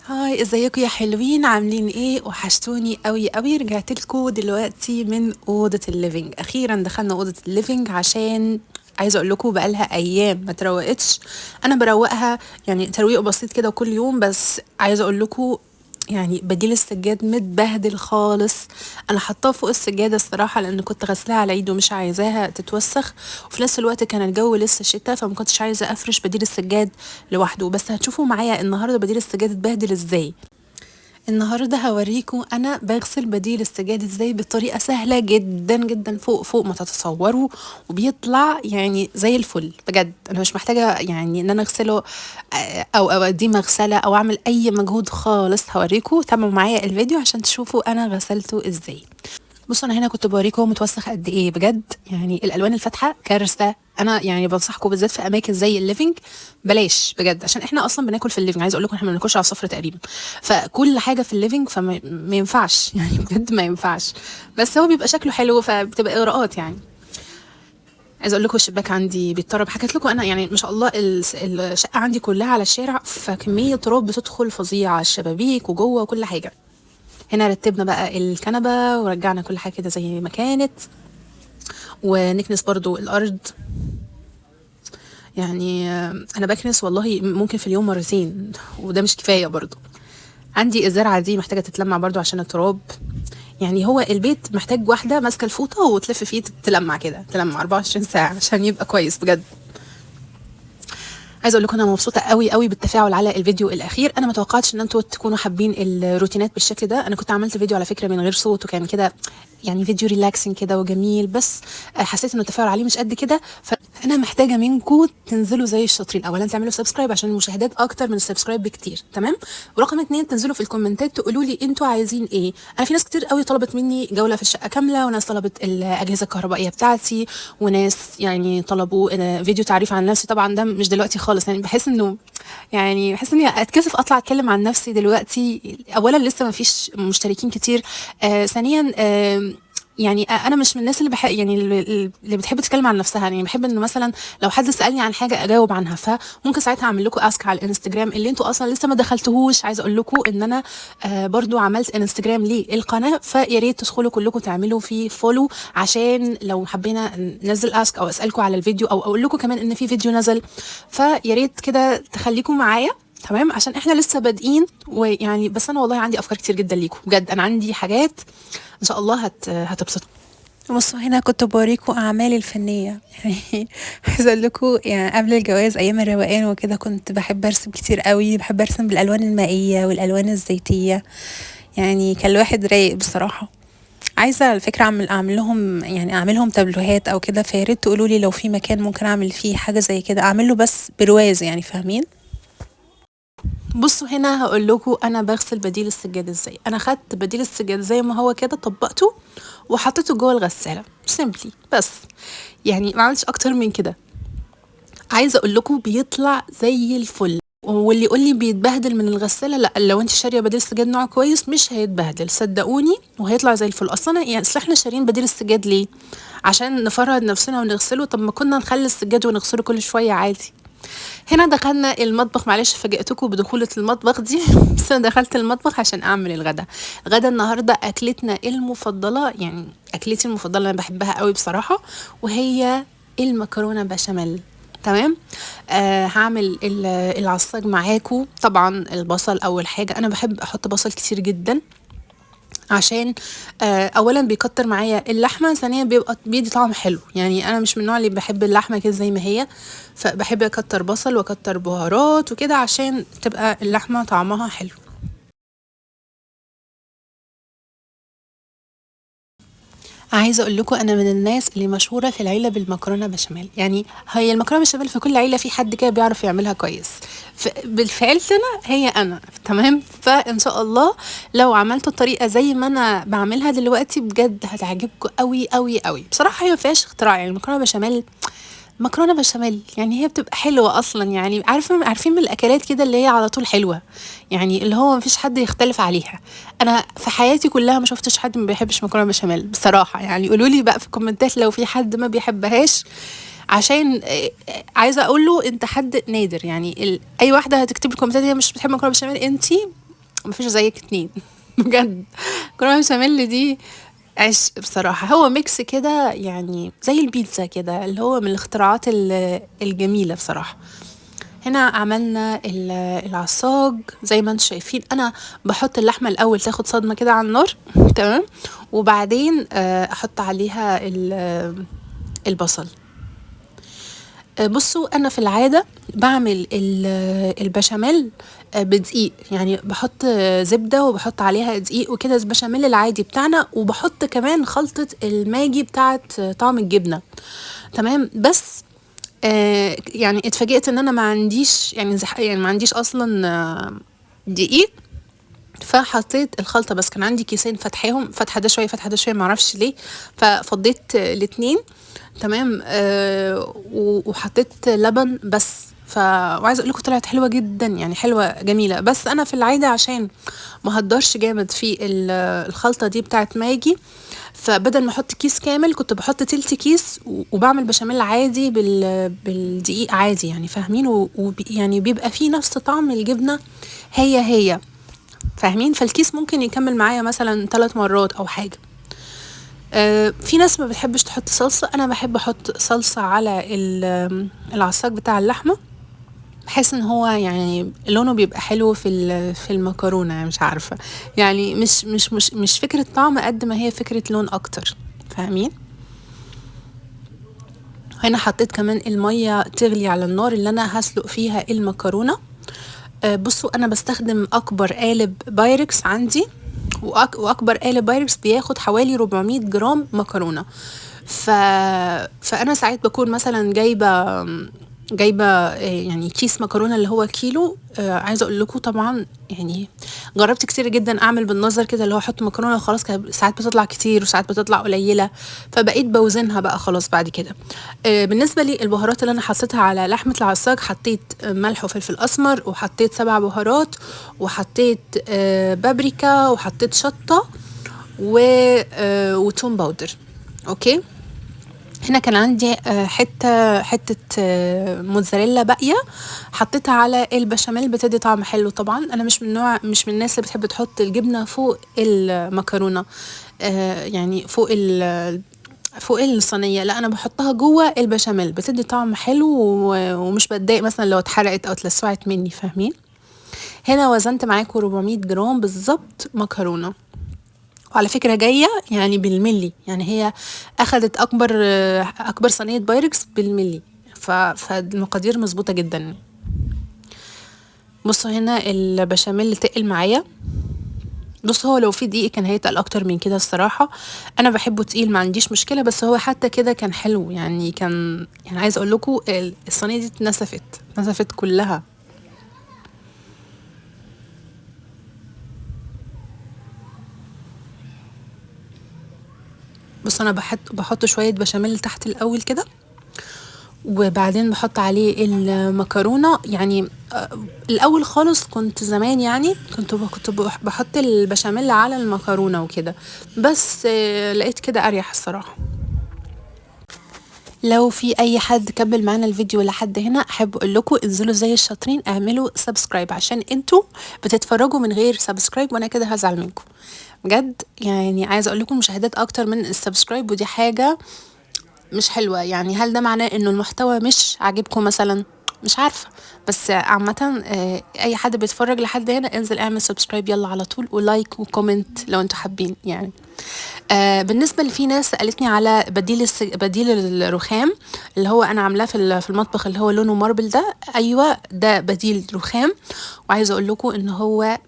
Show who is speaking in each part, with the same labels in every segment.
Speaker 1: هاي، ازيكم يا حلوين؟ عاملين ايه؟ وحشتوني قوي قوي. رجعت لكم دلوقتي من اوضه الليفينج. اخيرا دخلنا اوضه الليفينج عشان عايزه اقول لكم بقالها ايام ما تروقتش. انا بروقها يعني ترويق بسيط كده كل يوم، بس عايزه اقول لكم يعني بديل السجاد متبهدل خالص. انا حطاه فوق السجاده الصراحه لان كنت غسلاها على العيد ومش عايزاها تتوسخ، وفي نفس الوقت كان الجو لسه شتاء فما كنتش عايزه افرش بديل السجاد لوحده. بس هتشوفوا معايا النهارده بديل السجاد اتبهدل ازاي. النهارده هوريكم انا بغسل بديل السجاد ازاي بطريقه سهله جدا جدا فوق فوق ما تتصوروا، وبيطلع يعني زي الفل بجد. انا مش محتاجه يعني ان انا اغسله او اوديه مغسله او اعمل اي مجهود خالص. هوريكم، تابعوا معايا الفيديو عشان تشوفوا انا غسلته ازاي. بصوا، انا هنا كنت بوريكم هو متوسخ قد ايه بجد. يعني الالوان الفاتحه كارثه. انا يعني بنصحكم بالذات في اماكن زي الليفينج بلاش بجد، عشان احنا اصلا بناكل في الليفينج. عايزه اقول لكم احنا ما بناكلش على السفره تقريبا، فكل حاجه في الليفينج فما ما ينفعش يعني بجد ما ينفعش. بس هو بيبقى شكله حلو فبتبقى اغراءات يعني. عايزه اقول لكم الشباك عندي بيتطرب. حكيت لكم انا يعني ما شاء الله الشقه عندي كلها على الشارع، فكميه تراب بتدخل فظيعه، الشبابيك وجوه وكل حاجه. هنا رتبنا بقى الكنبه ورجعنا كل حاجه كده زي ما كانت، ونكنس برضو الارض. يعني انا بكنس والله ممكن في اليوم مرتين وده مش كفايه برضو. عندي الزرعه دي محتاجه تتلمع برضو عشان التراب. يعني هو البيت محتاج واحده ماسكه الفوطه وتلف فيه تلمع كده، تلمع 24 ساعه عشان يبقى كويس بجد. عايزه اقول لكم انا مبسوطه قوي قوي بالتفاعل على الفيديو الاخير. انا ما توقعتش ان انتوا تكونوا حابين الروتينات بالشكل ده. انا كنت عملت فيديو على فكره من غير صوت وكان كده يعني فيديو ريلاكسنج كده وجميل، بس حسيت انه التفاعل عليه مش قد كده. فانا محتاجه منكم تنزلوا زي الشاطرين. اولا تعملوا سبسكرايب عشان المشاهدات اكتر من السبسكرايب بكتير، تمام؟ ورقم اتنين تنزلوا في الكومنتات تقولوا لي انتوا عايزين ايه. انا في ناس كتير قوي طلبت مني جوله في الشقه كامله، وناس طلبت الاجهزه الكهربائيه بتاعتي، وناس يعني طلبوا فيديو تعريف عن نفسي. طبعا ده مش دلوقتي خالص، يعني بحس انه يعني بحس اني اتكسف اطلع اتكلم عن نفسي دلوقتي. اولا لسه ما فيش مشتركين كتير، ثانيا يعني انا مش من الناس اللي يعني اللي بتحب تتكلم عن نفسها. يعني بحب انه مثلا لو حد سالني عن حاجه اجاوب عنها، فممكن ساعتها اعمل لكم اسك على الانستجرام اللي انتوا اصلا لسه ما دخلتوهوش. عايزه اقول لكم ان انا برضو عملت انستجرام للقناه، فيا ريت تدخلوا كلكم تعملوا فيه فولو عشان لو حبينا ننزل اسك او اسالكم على الفيديو او اقول لكم كمان ان في فيديو نزل. فيا ريت كده تخليكم معايا، تمام؟ عشان احنا لسه بادئين ويعني بس انا والله عندي افكار كتير جدا ليكم بجد. انا عندي حاجات ان شاء الله هتبسطكم. بصوا، هنا كنت بوريكم اعمالي الفنيه يعني عايزه اقول لكم يعني قبل الجواز ايام الروقان وكده كنت بحب ارسم كتير قوي. بحب ارسم بالالوان المائيه والالوان الزيتيه، يعني كان الواحد رايق بصراحه. عايزه على فكره اعمل لهم يعني اعملهم تابلوهات او كده، فيا ريت تقولوا لي لو في مكان ممكن اعمل فيه حاجه زي كده، اعمل له بس برواز يعني، فاهمين؟ بصوا، هنا هقول لكم انا بغسل بديل السجاد ازاي. انا خدت بديل السجاد زي ما هو كده، طبقته وحطيته جوه الغساله سيمبلي بس. يعني ما عملتش اكتر من كده. عايزه اقول لكم بيطلع زي الفل. واللي يقول لي بيتبهدل من الغساله، لا، لو انت شاريه بديل السجاد نوع كويس مش هيتبهدل صدقوني، وهيطلع زي الفل. اصلا يعني اصل احنا شارين بديل السجاد ليه؟ عشان نفرهد نفسنا ونغسله؟ طب ما كنا نخلي السجاد ونغسله كل شويه عادي. هنا دخلنا المطبخ. معلش فاجئتكم بدخولة المطبخ دي بس انا دخلت المطبخ عشان اعمل الغدا. الغدا النهارده اكلتنا المفضله، يعني اكلتي المفضله انا بحبها قوي بصراحه، وهي المكرونه بشاميل. تمام. هعمل العصاج معاكم. طبعا البصل اول حاجه، انا بحب احط بصل كتير جدا عشان اولا بيكتر معايا اللحمه، ثانيا بيبقى بيدي طعم حلو. يعني انا مش من النوع اللي بحب اللحمه كده زي ما هي، فبحب اكتر بصل واكتر بهارات وكده عشان تبقى اللحمه طعمها حلو. عايزه اقول لكم انا من الناس اللي مشهوره في العيله بالمكرونه بشاميل. يعني هي المكرونه بشاميل في كل عيله في حد كده بيعرف يعملها كويس. في عيلتنا هي انا، تمام؟ فان شاء الله لو عملتوا الطريقه زي ما انا بعملها دلوقتي بجد هتعجبكم قوي قوي قوي بصراحه. هي ما فيهاش اختراع، يعني المكرونه بشاميل مكرونه بشاميل يعني هي بتبقى حلوه اصلا. يعني عارفين من الاكلات كده اللي هي على طول حلوه، يعني اللي هو مفيش حد يختلف عليها. انا في حياتي كلها ما شفتش حد ما بيحبش مكرونه بشاميل بصراحه. يعني قولوا لي بقى في الكومنتات لو في حد ما بيحبهاش، عشان عايزه اقول له انت حد نادر. يعني اي واحده هتكتب الكومنتات هي مش بتحب مكرونه بشاميل، انتي مفيش زيك اتنين بجد. مكرونه بشاميل دي عشق بصراحه، هو ميكس كده يعني زي البيتزا كده، اللي هو من الاختراعات الجميله بصراحه. هنا عملنا العصاج زي ما انتم شايفين. انا بحط اللحمه الاول تاخد صدمه كده على النار تمام، وبعدين احط عليها البصل. بصوا انا في العاده بعمل البشاميل بدقيق، يعني بحط زبده وبحط عليها دقيق وكده، البشاميل العادي بتاعنا، وبحط كمان خلطه الماجي بتاعت طعم الجبنه تمام. بس يعني اتفاجئت ان انا ما عنديش يعني يعني ما عنديش اصلا دقيق، فحطيت الخلطه بس. كان عندي كيسين فتحاهم، فتحه ده شويه فتحه ده شويه، معرفش ليه، ففضيت الاتنين تمام. وحطيت لبن بس. وعايزه اقول لكم طلعت حلوه جدا، يعني حلوه جميله. بس انا في العاده عشان ما هدرش جامد في الخلطه دي بتاعت ماجي، فبدل ما احط كيس كامل كنت بحط تلت كيس، وبعمل بشاميل عادي بالدقيق عادي يعني، فاهمين؟ يعني بيبقى فيه نفس طعم الجبنه هي فاهمين؟ فالكيس ممكن يكمل معايا مثلا 3 مرات او حاجه. في ناس ما بتحبش تحط صلصه، انا بحب احط صلصه على العصاج بتاع اللحمه، بحس ان هو يعني لونه بيبقى حلو في المكرونه، يعني مش عارفه، يعني مش فكره طعم قد ما هي فكره لون اكتر، فاهمين؟ هنا حطيت كمان الميه تغلي على النار اللي انا هسلق فيها المكرونه. بصوا انا بستخدم اكبر قالب بايركس عندي، واكبر قالب بايركس بياخد حوالي 400 جرام مكرونه. فانا ساعات بكون مثلا جايبه يعني كيس مكرونه اللي هو كيلو. عايزه اقول لكم طبعا يعني جربت كتير جدا اعمل بالنظر كده، اللي هو احط مكرونه وخلاص، ساعات بتطلع كتير وساعات بتطلع قليله، فبقيت بوزنها بقى خلاص بعد كده. بالنسبه لي البهارات اللي انا حطيتها على لحمه العصاج، حطيت ملح وفلفل اسمر، وحطيت 7 بهارات، وحطيت بابريكا، وحطيت شطه وتوم باودر. اوكي. هنا كان عندي حتة موتزاريلا باقية، حطيتها على البشاميل، بتدي طعم حلو. طبعا انا مش من الناس اللي بتحب تحط الجبنة فوق المكرونة، يعني فوق الصينية، لا انا بحطها جوه البشاميل، بتدي طعم حلو، ومش بتضايق مثلا لو اتحرقت او اتلسعت مني، فاهمين؟ هنا وزنت معاكم 400 جرام بالظبط مكرونة، وعلى فكرة جاية يعني بالملي، يعني هي أخدت أكبر صينية بايركس بالملي، فالمقادير مظبوطة جدا. بصوا هنا البشاميل اللي تقل معايا. بص هو لو في دقيق كان هيتقل أكتر من كده الصراحة، أنا بحبه تقيل ما عنديش مشكلة، بس هو حتى كده كان حلو يعني. يعني عايز أقول لكم الصينية دي اتنسفت كلها. بص أنا بحط شوية بشاميل تحت الأول كده، وبعدين بحط عليه المكرونة يعني. الأول خالص كنت زمان يعني كنت بحط البشاميل على المكرونة وكده، بس لقيت كده أريح الصراحة. لو في اي حد كمل معانا الفيديو لحد هنا، احب اقول لكم انزلوا زي الشاطرين اعملوا سبسكرايب، عشان انتوا بتتفرجوا من غير سبسكرايب وانا كده هزعل منكم بجد. يعني عايزه اقول لكم مشاهدات اكتر من السبسكرايب، ودي حاجه مش حلوة. يعني هل ده معناه انه المحتوى مش عاجبكم مثلا؟ مش عارفة، بس عامة اي حد بيتفرج لحد هنا انزل اعمل سبسكرايب يلا على طول، ولايك وكومنت لو انتوا حابين يعني. بالنسبة اللي في ناس سألتني على بديل الرخام اللي هو انا عاملاه في المطبخ، اللي هو لونه ماربل ده. ايوه ده بديل رخام، وعايزة اقول لكم ان هو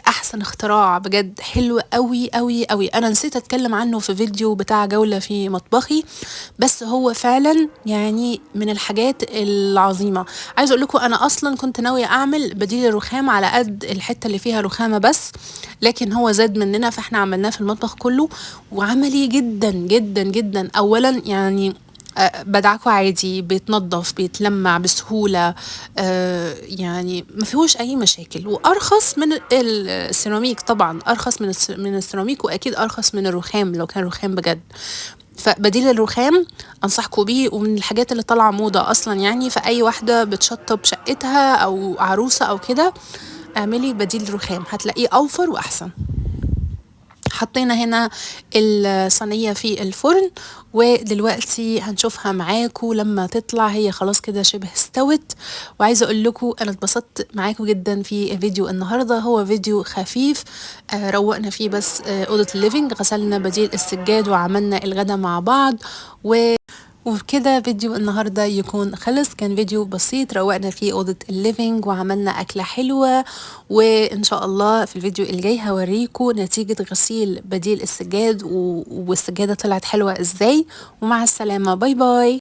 Speaker 1: احسن اختراع بجد، حلو قوي قوي قوي. انا نسيت اتكلم عنه في فيديو بتاع جولة في مطبخي، بس هو فعلا يعني من الحاجات العظيمة. عايزه اقول لكم انا اصلا كنت ناوية اعمل بديل الرخام على قد الحتة اللي فيها رخامة بس، لكن هو زاد مننا فاحنا عملناه في المطبخ كله، وعملي جدا جدا جدا. اولا يعني بدعكه عادي، بيتنضف بيتلمع بسهولة، يعني ما فيهوش أي مشاكل، وأرخص من السيراميك طبعا، أرخص من السيراميك، وأكيد أرخص من الرخام لو كان رخام بجد. فبديل الرخام أنصحكم بيه، ومن الحاجات اللي طالعة موضة أصلا يعني، فأي واحدة بتشطب شقتها أو عروسة أو كده اعملي بديل رخام، هتلاقيه اوفر واحسن. حطينا هنا الصينية في الفرن، ودلوقتي هنشوفها معاكم لما تطلع. هي خلاص كده شبه استوت. وعايزة اقول لكم انا اتبسطت معاكم جدا في فيديو النهاردة. هو فيديو خفيف، روقنا فيه بس اوضة الليفينج، غسلنا بديل السجاد وعملنا الغدا مع بعض. وبكده فيديو النهاردة يكون خلص. كان فيديو بسيط روقنا فيه أوضة الليفينج وعملنا أكلة حلوة. وإن شاء الله في الفيديو الجاي هوريكم نتيجة غسيل بديل السجاد والسجادة طلعت حلوة إزاي. ومع السلامة، باي باي.